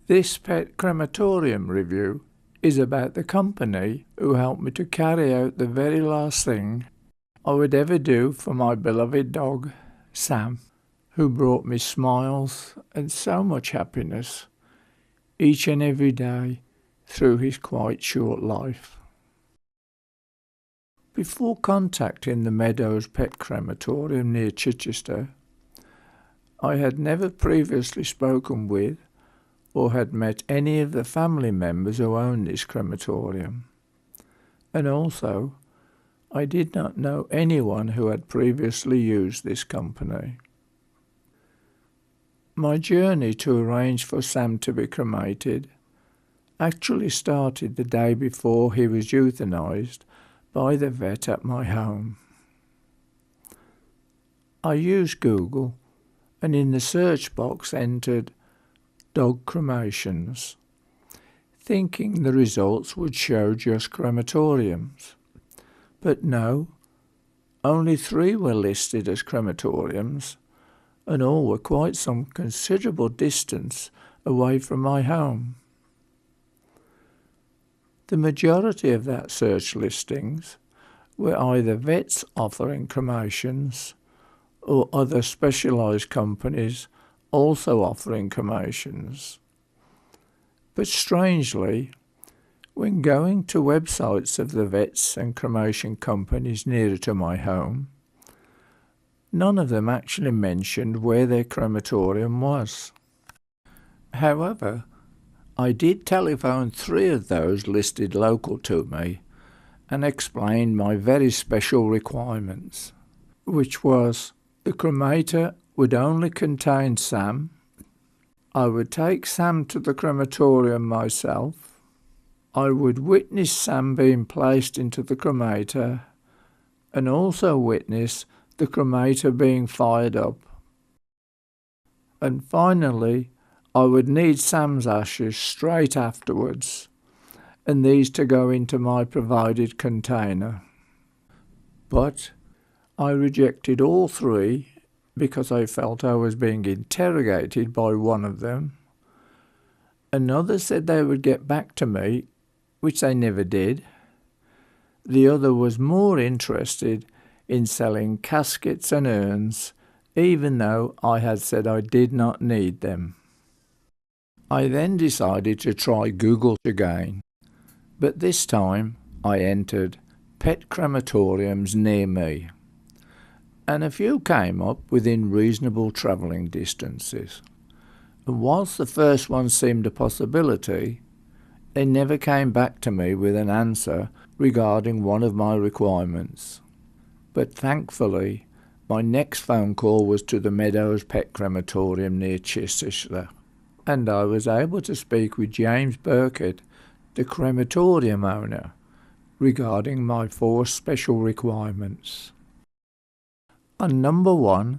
This pet crematorium review is about the company who helped me to carry out the very last thing I would ever do for my beloved dog, Sam, who brought me smiles and so much happiness each and every day through his quite short life. Before contacting the Meadows Pet Crematorium near Chichester, I had never previously spoken with or had met any of the family members who owned this crematorium, and also I did not know anyone who had previously used this company. My journey to arrange for Sam to be cremated actually started the day before he was euthanised by the vet at my home. I used Google and in the search box entered dog cremations, thinking the results would show just crematoriums. But no, only 3 were listed as crematoriums, and all were quite some considerable distance away from my home. The majority of that search listings were either vets offering cremations or other specialised companies also offering cremations. But strangely, when going to websites of the vets and cremation companies nearer to my home, none of them actually mentioned where their crematorium was. However, I did telephone 3 of those listed local to me and explained my very special requirements, which was the cremator would only contain Sam, I would take Sam to the crematorium myself, I would witness Sam being placed into the cremator, and also witness the cremator being fired up. And finally, I would need Sam's ashes straight afterwards, and these to go into my provided container. But I rejected all 3 because I felt I was being interrogated by one of them. Another said they would get back to me, which they never did. The other was more interested in selling caskets and urns, even though I had said I did not need them. I then decided to try Google again, but this time I entered pet crematoriums near me, and a few came up within reasonable travelling distances. And whilst the first one seemed a possibility, they never came back to me with an answer regarding one of my requirements. But thankfully, my next phone call was to the Meadows Pet Crematorium near Chichester, and I was able to speak with James Burkett, the crematorium owner, regarding my 4 special requirements. On number 1,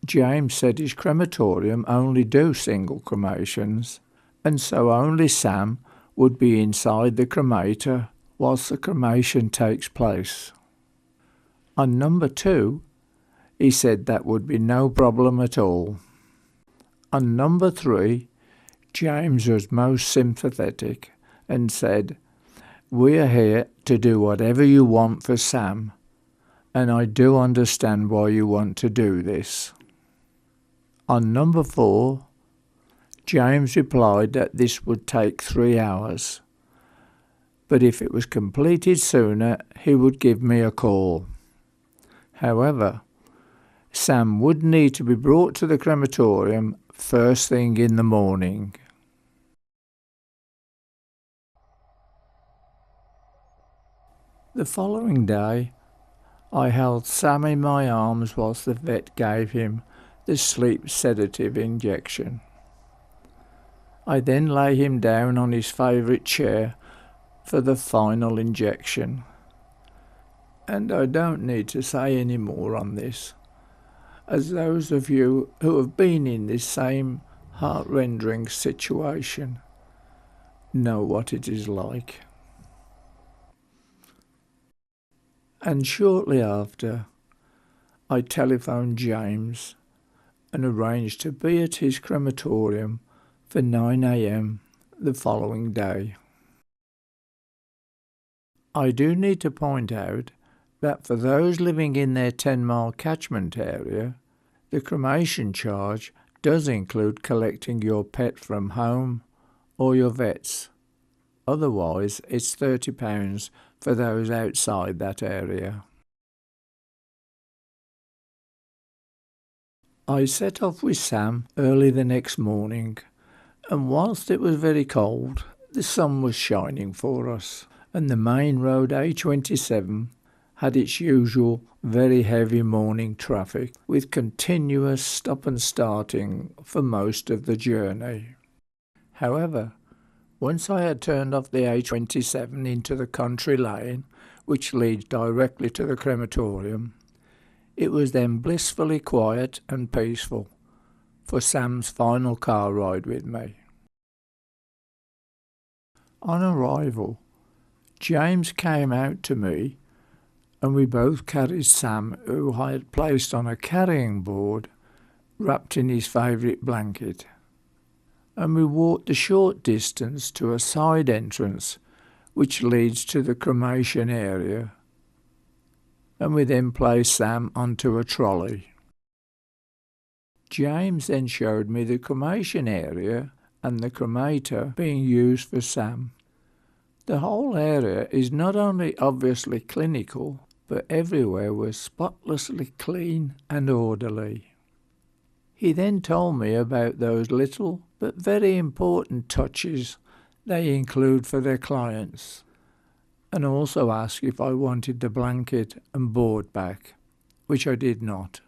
James said his crematorium only do single cremations, and so only Sam would be inside the cremator whilst the cremation takes place. On number 2, he said that would be no problem at all. On number 3, James was most sympathetic and said, "We are here to do whatever you want for Sam, and I do understand why you want to do this." On number 4, James replied that this would take 3 hours, but if it was completed sooner, he would give me a call. However, Sam would need to be brought to the crematorium first thing in the morning. The following day, I held Sam in my arms whilst the vet gave him the sleep sedative injection. I then lay him down on his favourite chair for the final injection. And I don't need to say any more on this, as those of you who have been in this same heart-rending situation know what it is like. And shortly after, I telephoned James and arranged to be at his crematorium for 9 a.m. the following day. I do need to point out that for those living in their 10-mile catchment area, the cremation charge does include collecting your pet from home or your vet's. Otherwise, it's £30 for those outside that area. I set off with Sam early the next morning, and whilst it was very cold, the sun was shining for us, and the main road A27 had its usual very heavy morning traffic, with continuous stop and starting for most of the journey. However, once I had turned off the A27 into the country lane, which leads directly to the crematorium, it was then blissfully quiet and peaceful for Sam's final car ride with me. On arrival, James came out to me, and we both carried Sam, who I had placed on a carrying board, wrapped in his favourite blanket, and we walked the short distance to a side entrance which leads to the cremation area, and we then placed Sam onto a trolley. James then showed me the cremation area and the cremator being used for Sam. The whole area is not only obviously clinical, but everywhere was spotlessly clean and orderly. He then told me about those little but very important touches they include for their clients, and also asked if I wanted the blanket and board back, which I did not.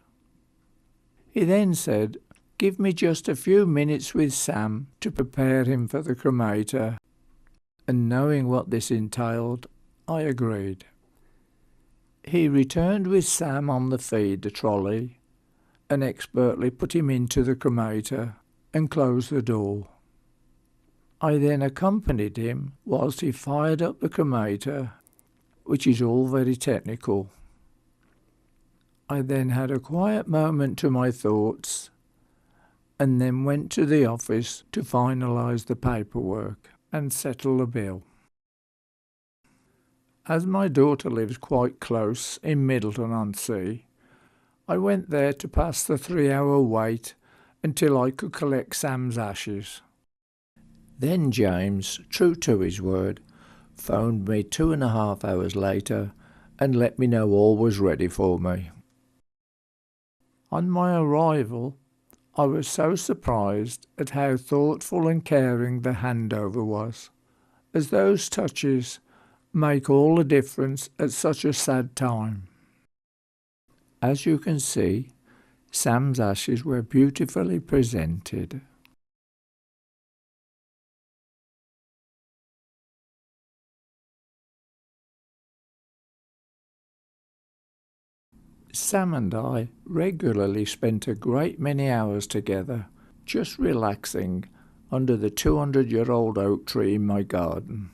He then said, "Give me just a few minutes with Sam to prepare him for the cremator," and knowing what this entailed, I agreed. He returned with Sam on the feeder trolley and expertly put him into the cremator and closed the door. I then accompanied him whilst he fired up the cremator, which is all very technical. I then had a quiet moment to my thoughts and then went to the office to finalise the paperwork and settle the bill. As my daughter lives quite close in Middleton-on-Sea, I went there to pass the 3-hour wait until I could collect Sam's ashes. Then James, true to his word, phoned me 2.5 hours later and let me know all was ready for me. On my arrival, I was so surprised at how thoughtful and caring the handover was, as those touches make all the difference at such a sad time. As you can see, Sam's ashes were beautifully presented. Sam and I regularly spent a great many hours together, just relaxing under the 200-year-old oak tree in my garden.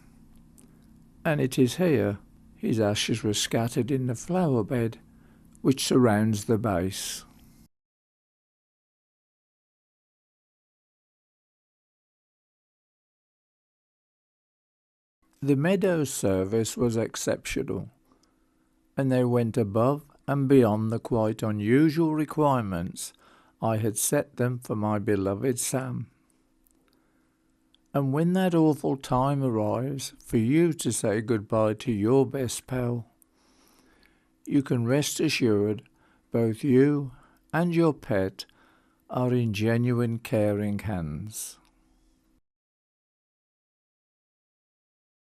And it is here his ashes were scattered in the flower bed which surrounds the base. The Meadows service was exceptional, and they went above and beyond the quite unusual requirements I had set them for my beloved Sam. And when that awful time arrives for you to say goodbye to your best pal, you can rest assured both you and your pet are in genuine caring hands.